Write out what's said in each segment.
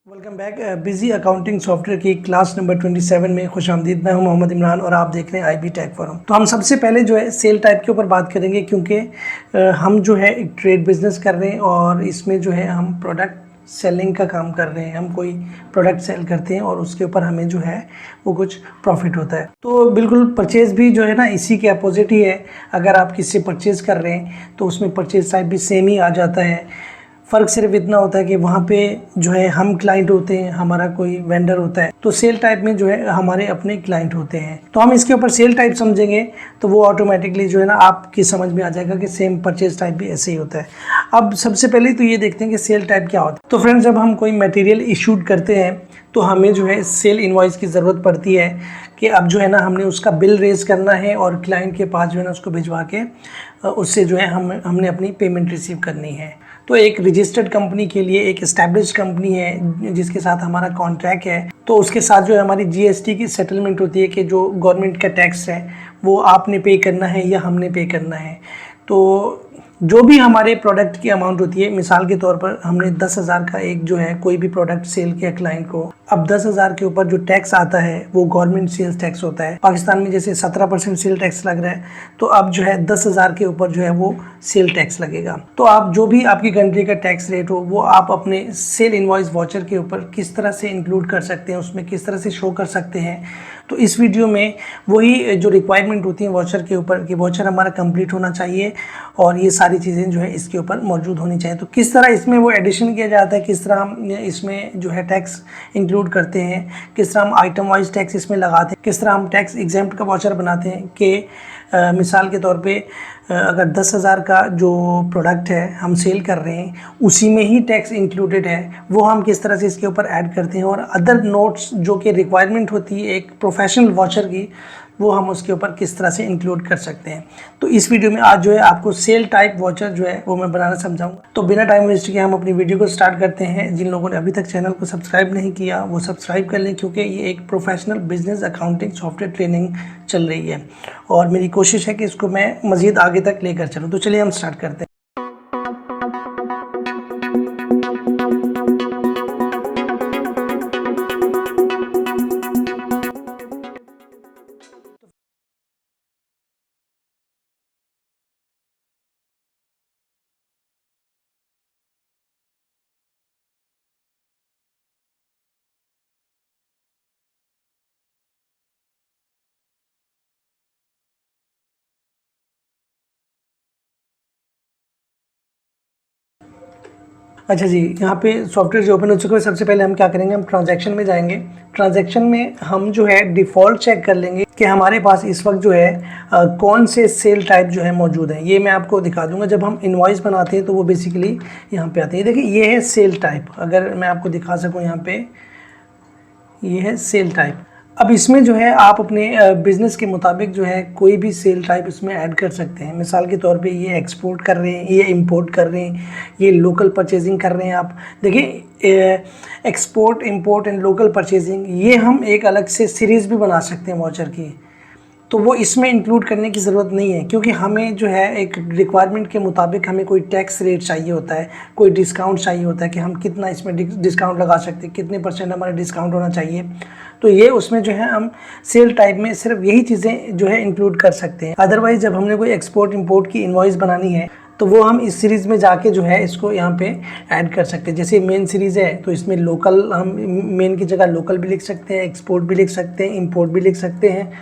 Welcome back. Busy accounting software की class number 27 में खुश आमदीद। मैं हूं मोहम्मद इमरान और आप देख रहे हैं IB टेक फोरम। तो हम सबसे पहले जो है सेल टाइप के ऊपर बात करेंगे, क्योंकि हम जो है एक ट्रेड बिजनेस कर रहे हैं और इसमें जो है हम प्रोडक्ट सेलिंग का काम कर रहे हैं। हम कोई प्रोडक्ट सेल करते हैं और उसके ऊपर हमें जो है वो कुछ प्रॉफिट होता है। तो बिल्कुल परचेज भी जो है ना इसी के अपोजिट ही है। अगर आप किसी से परचेज़ कर रहे हैं तो उसमें परचेज टाइप भी सेम ही आ जाता है। फ़र्क सिर्फ इतना होता है कि वहाँ पे जो है हम क्लाइंट होते हैं, हमारा कोई वेंडर होता है। तो सेल टाइप में जो है हमारे अपने क्लाइंट होते हैं। तो हम इसके ऊपर सेल टाइप समझेंगे तो वो ऑटोमेटिकली जो है ना आपकी समझ में आ जाएगा कि सेम परचेज टाइप भी ऐसे ही होता है। अब सबसे पहले तो ये देखते हैं कि सेल टाइप क्या होता है। तो फ्रेंड्स, जब हम कोई मटेरियल इशूड करते हैं तो हमें जो है सेल इनवॉइस की ज़रूरत पड़ती है कि अब जो है ना हमने उसका बिल रेज करना है और क्लाइंट के पास जो है ना उसको भिजवा के उससे जो है हमने अपनी पेमेंट रिसीव करनी है। तो एक रजिस्टर्ड कंपनी के लिए, एक एस्टैब्लिश्ड कंपनी है जिसके साथ हमारा कॉन्ट्रैक्ट है, तो उसके साथ जो है हमारी GST की सेटलमेंट होती है कि जो गवर्नमेंट का टैक्स है वो आपने पे करना है या हमने पे करना है। तो जो भी हमारे प्रोडक्ट की अमाउंट होती है, मिसाल के तौर पर हमने 10,000 का एक जो है कोई भी प्रोडक्ट सेल किया क्लाइंट को। अब 10,000 के ऊपर जो टैक्स आता है वो गवर्नमेंट सेल्स टैक्स होता है। पाकिस्तान में जैसे 17% सेल टैक्स लग रहा है, तो अब जो है 10,000 के ऊपर जो है वो सेल टैक्स लगेगा। तो आप जो भी आपकी कंट्री का टैक्स रेट हो वो आप अपने सेल इनवॉइस वाउचर के ऊपर किस तरह से इंक्लूड कर सकते हैं, उसमें किस तरह से शो कर सकते हैं। तो इस वीडियो में वही जो रिक्वायरमेंट होती है वाउचर के ऊपर कि वाउचर हमारा कंप्लीट होना चाहिए और ये सारी चीज़ें जो है इसके ऊपर मौजूद होनी चाहिए। तो किस तरह इसमें वो एडिशन किया जाता है, किस तरह हम इसमें जो है टैक्स इंक्लूड करते हैं, किस तरह हम आइटम वाइज टैक्स इसमें लगाते हैं, किस तरह हम टैक्स एग्जेम्प्ट का वाउचर बनाते हैं कि मिसाल के तौर पे अगर 10,000 का जो प्रोडक्ट है हम सेल कर रहे हैं उसी में ही टैक्स इंक्लूडेड है, वो हम किस तरह से इसके ऊपर ऐड करते हैं। और अदर नोट्स जो कि रिक्वायरमेंट होती है एक प्रोफेशनल वाउचर की, वो हम उसके ऊपर किस तरह से इंक्लूड कर सकते हैं। तो इस वीडियो में आज जो है आपको सेल टाइप वाउचर जो है वो मैं बनाना समझाऊंगा। तो बिना टाइम वेस्ट किए हम अपनी वीडियो को स्टार्ट करते हैं। जिन लोगों ने अभी तक चैनल को सब्सक्राइब नहीं किया वो सब्सक्राइब कर लें, क्योंकि ये एक professional business accounting software training चल रही है और मेरी कोशिश है कि इसको मैं मज़ीद आगे तक लेकर चलूँ। तो चलिए हम स्टार्ट करते हैं। अच्छा जी, यहाँ पे सॉफ्टवेयर जो ओपन हो चुका है, सबसे पहले हम क्या करेंगे, हम ट्रांजैक्शन में जाएंगे। ट्रांजैक्शन में हम जो है डिफ़ॉल्ट चेक कर लेंगे कि हमारे पास इस वक्त जो है कौन से सेल टाइप जो है मौजूद हैं। ये मैं आपको दिखा दूंगा। जब हम इनवॉइस बनाते हैं तो वो बेसिकली यहाँ पे आते हैं। देखिए ये है सेल टाइप, अगर मैं आपको दिखा सकूँ यहाँ पे, ये है सेल टाइप। अब इसमें जो है आप अपने बिज़नेस के मुताबिक जो है कोई भी सेल टाइप इसमें ऐड कर सकते हैं। मिसाल के तौर पे ये एक्सपोर्ट कर रहे हैं, ये इंपोर्ट कर रहे हैं, ये लोकल परचेजिंग कर रहे हैं। आप देखिए export, import and local purchasing, ये हम एक अलग से सीरीज़ भी बना सकते हैं वाउचर की। तो वो इसमें इंक्लूड करने की ज़रूरत नहीं है, क्योंकि हमें जो है एक रिक्वायरमेंट के मुताबिक हमें कोई टैक्स रेट चाहिए होता है, कोई डिस्काउंट चाहिए होता है कि हम कितना इसमें डिस्काउंट लगा सकते हैं, कितने % हमारा डिस्काउंट होना चाहिए। तो ये उसमें जो है हम सेल टाइप में सिर्फ यही चीज़ें जो है इंक्लूड कर सकते हैं। अदरवाइज़ जब हमने कोई एक्सपोर्ट इंपोर्ट की इनवॉइस बनानी है तो वो हम इस सीरीज़ में जाके जो है इसको यहाँ पे ऐड कर सकते हैं। जैसे मेन सीरीज़ है तो इसमें लोकल, हम मेन की जगह लोकल भी लिख सकते हैं, एक्सपोर्ट भी लिख सकते हैं, इंपोर्ट भी लिख सकते हैं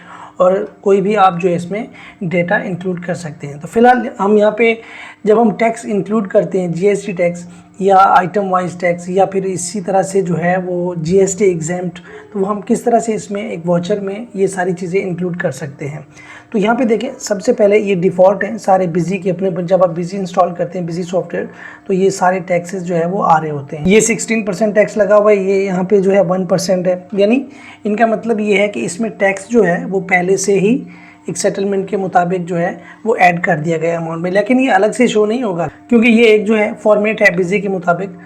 और कोई भी आप जो है इसमें डेटा इंक्लूड कर सकते हैं। तो फिलहाल हम यहाँ पे जब हम टैक्स इंक्लूड करते हैं, GST टैक्स या आइटम वाइज टैक्स या फिर इसी तरह से जो है वो GST एग्जेम्प्ट, तो वो हम किस तरह से इसमें एक वाउचर में ये सारी चीज़ें इंक्लूड कर सकते हैं। तो यहाँ पे देखें, सबसे पहले ये डिफ़ॉल्ट है सारे बिजी के अपने। जब आप बिजी इंस्टॉल करते हैं, बिजी सॉफ्टवेयर, तो ये सारे टैक्सेस जो है वो आ रहे होते हैं। ये 16% टैक्स लगा हुआ है, ये यहाँ पे जो है 1% है। यानी इनका मतलब ये है कि इसमें टैक्स जो है वो पहले से ही एक सेटलमेंट के मुताबिक जो है वो ऐड कर दिया गया अमाउंट में, लेकिन ये अलग से शो नहीं होगा क्योंकि ये एक जो है फॉर्मेट है बिजी के मुताबिक।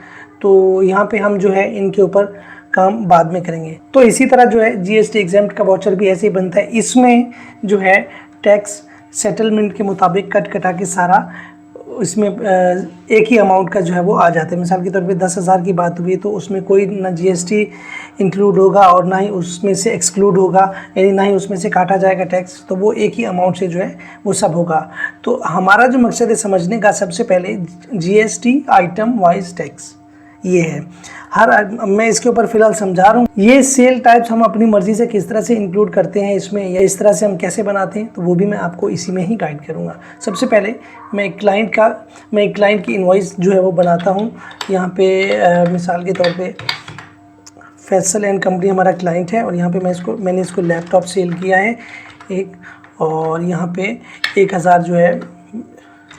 तो यहाँ पे हम जो है इनके ऊपर काम बाद में करेंगे। तो इसी तरह जो है GST एग्जेम्प्ट का वाउचर भी ऐसे ही बनता है। इसमें जो है टैक्स सेटलमेंट के मुताबिक कट कटा के सारा इसमें एक ही अमाउंट का जो है वो आ जाता है। मिसाल के तौर पे 10,000 की बात हुई तो उसमें कोई ना जीएसटी इंक्लूड होगा और ना ही उसमें से एक्सक्लूड होगा, यानी ना ही उसमें से काटा जाएगा टैक्स, तो वो एक ही अमाउंट से जो है वो सब होगा। तो हमारा जो मकसद है समझने का, सबसे पहले जीएसटी आइटम वाइज टैक्स ये है। मैं इसके ऊपर फिलहाल समझा रहा हूँ। ये सेल टाइप्स हम अपनी मर्जी से किस तरह से इंक्लूड करते हैं इसमें, या इस तरह से हम कैसे बनाते हैं, तो वो भी मैं आपको इसी में ही गाइड करूँगा। सबसे पहले मैं एक क्लाइंट की इनवॉइस जो है वो बनाता हूँ। यहाँ पे मिसाल के तौर पे फैसल एंड कंपनी हमारा क्लाइंट है, और यहाँ पे मैंने इसको लैपटॉप सेल किया है एक, और यहाँ पे 1,000 जो है,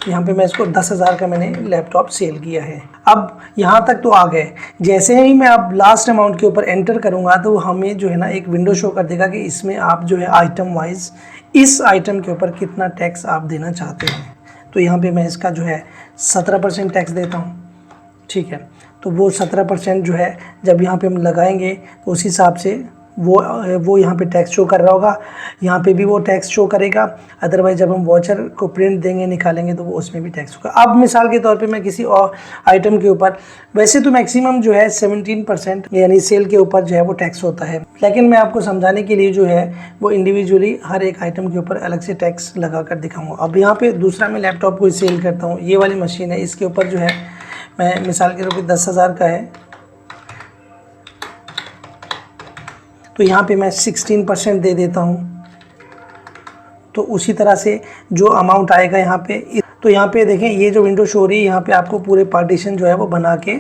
यहाँ पे मैं इसको 10,000 का मैंने लैपटॉप सेल किया है। अब यहाँ तक तो आ गए। जैसे ही मैं अब लास्ट अमाउंट के ऊपर एंटर करूँगा तो हमें जो है ना एक विंडो शो कर देगा कि इसमें आप जो है आइटम वाइज इस आइटम के ऊपर कितना टैक्स आप देना चाहते हैं। तो यहाँ पे मैं इसका जो है 17% टैक्स देता हूँ, ठीक है। तो वो 17% जो है जब यहाँ पे हम लगाएंगे तो उस हिसाब से वो यहाँ पे टैक्स शो कर रहा होगा, यहाँ पे भी वो टैक्स शो करेगा। अदरवाइज जब हम वाउचर को प्रिंट देंगे, निकालेंगे, तो वो उसमें भी टैक्स होगा। अब मिसाल के तौर पे मैं किसी और आइटम के ऊपर, वैसे तो मैक्सिमम जो है 17% यानी सेल के ऊपर जो है वो टैक्स होता है, लेकिन मैं आपको समझाने के लिए जो है वो इंडिविजुअली हर एक आइटम के ऊपर अलग से टैक्स लगा कर दिखाऊँगा। अब यहाँ पर दूसरा मैं लैपटॉप को सेल करता हूँ, ये वाली मशीन है, इसके ऊपर जो है मैं मिसाल के तौर पर 10,000 का है, तो यहाँ पे मैं 16% दे देता हूँ। तो उसी तरह से जो अमाउंट आएगा यहाँ पे, तो यहाँ पे देखें ये जो विंडो शो हो रही है, यहाँ पे आपको पूरे पार्टीशन जो है वो बना के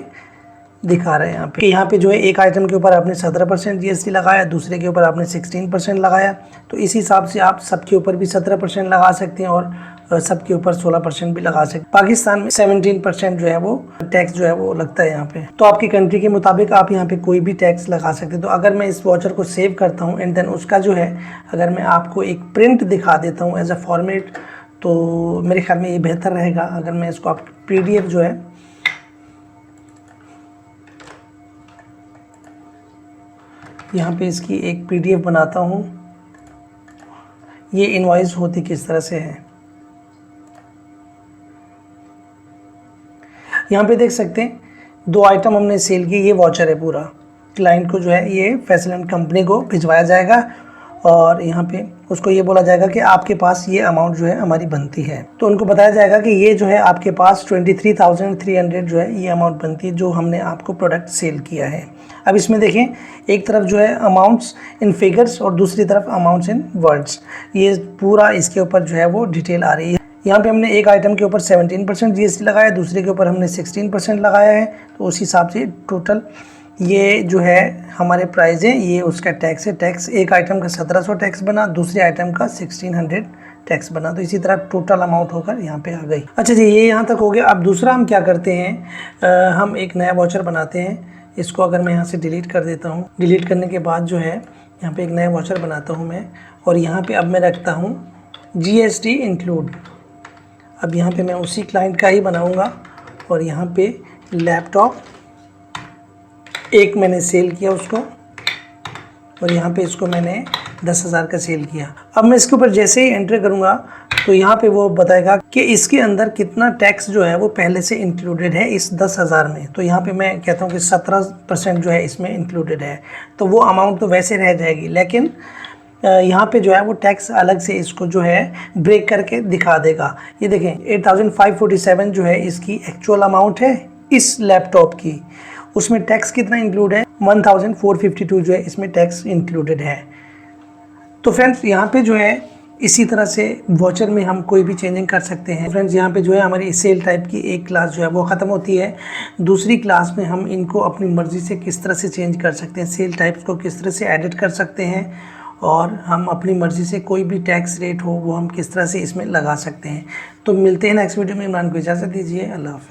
दिखा रहे हैं। यहाँ पे जो है एक आइटम के ऊपर आपने 17% जीएसटी लगाया, दूसरे के ऊपर आपने 16% लगाया। तो इस हिसाब से आप सबके ऊपर भी 17% लगा सकते हैं और सबके ऊपर 16% भी लगा सकते हैं। पाकिस्तान में 17% जो है वो टैक्स जो है वो लगता है यहाँ पे। तो आपकी कंट्री के मुताबिक आप यहाँ पे कोई भी टैक्स लगा सकते हैं। तो अगर मैं इस वाउचर को सेव करता हूँ एंड देन उसका जो है अगर मैं आपको एक प्रिंट दिखा देता हूँ एज अ फॉर्मेट, तो मेरे ख्याल में ये बेहतर रहेगा। अगर मैं इसको आप PDF जो है यहाँ पे इसकी एक PDF बनाता हूँ, ये इनवॉइस होती किस तरह से है। यहाँ पे देख सकते हैं 2 आइटम हमने सेल किए, ये वाउचर है पूरा। क्लाइंट को जो है ये फैसल एंड कंपनी को भिजवाया जाएगा और यहाँ पे उसको ये बोला जाएगा कि आपके पास ये अमाउंट जो है हमारी बनती है। तो उनको बताया जाएगा कि ये जो है आपके पास 23,300 जो है ये अमाउंट बनती है जो हमने आपको प्रोडक्ट सेल किया है। अब इसमें देखें, एक तरफ जो है अमाउंट्स इन फिगर्स और दूसरी तरफ अमाउंट्स इन वर्ड्स, ये पूरा इसके ऊपर जो है वो डिटेल आ रही है। यहाँ पे हमने एक आइटम के ऊपर 17% जीएसटी लगाया, दूसरे के ऊपर हमने 16% लगाया है। तो उस हिसाब से टोटल ये जो है हमारे प्राइस है, ये उसका टैक्स है। टैक्स एक आइटम का 1700 टैक्स बना, दूसरे आइटम का 1600 टैक्स बना। तो इसी तरह टोटल अमाउंट होकर यहाँ पे आ गई। अच्छा जी, ये यहाँ तक हो गया। अब दूसरा हम क्या करते हैं, हम एक नया वाउचर बनाते हैं। इसको अगर मैं यहाँ से डिलीट कर देता हूँ, डिलीट करने के बाद जो है यहाँ पे एक नया वाउचर बनाता हूँ मैं, और यहाँ पे अब मैं रखता हूँ जीएसटी इंक्लूड। अब यहाँ पे मैं उसी क्लाइंट का ही बनाऊँगा और यहाँ पे लैपटॉप एक मैंने सेल किया उसको, और यहाँ पे इसको मैंने 10,000 का सेल किया। अब मैं इसके ऊपर जैसे ही एंटर करूँगा तो यहाँ पे वो बताएगा कि इसके अंदर कितना टैक्स जो है वो पहले से इंक्लूडेड है इस 10,000 में। तो यहाँ पे मैं कहता हूँ कि 17% जो है इसमें इंक्लूडेड है। तो वो अमाउंट तो वैसे रह जाएगी, लेकिन यहाँ पे जो है वो टैक्स अलग से इसको जो है ब्रेक करके दिखा देगा। ये देखें 8,547 जो है इसकी एक्चुअल अमाउंट है इस लैपटॉप की, उसमें टैक्स कितना इंक्लूड है 1,452 जो है इसमें टैक्स इंक्लूडेड है। तो फ्रेंड्स यहाँ पे जो है इसी तरह से वाउचर में हम कोई भी चेंजिंग कर सकते हैं। फ्रेंड्स यहाँ पे जो है हमारी सेल टाइप की एक क्लास जो है वो ख़त्म होती है। दूसरी क्लास में हम इनको अपनी मर्ज़ी से किस तरह से चेंज कर सकते हैं, सेल टाइप्स को किस तरह से एडिट कर सकते हैं, और हम अपनी मर्ज़ी से कोई भी टैक्स रेट हो वो हम किस तरह से इसमें लगा सकते हैं। तो मिलते हैं नेक्स्ट वीडियो में। इमरान को इजाज़त दीजिए। अल्लाह हाफ़िज़।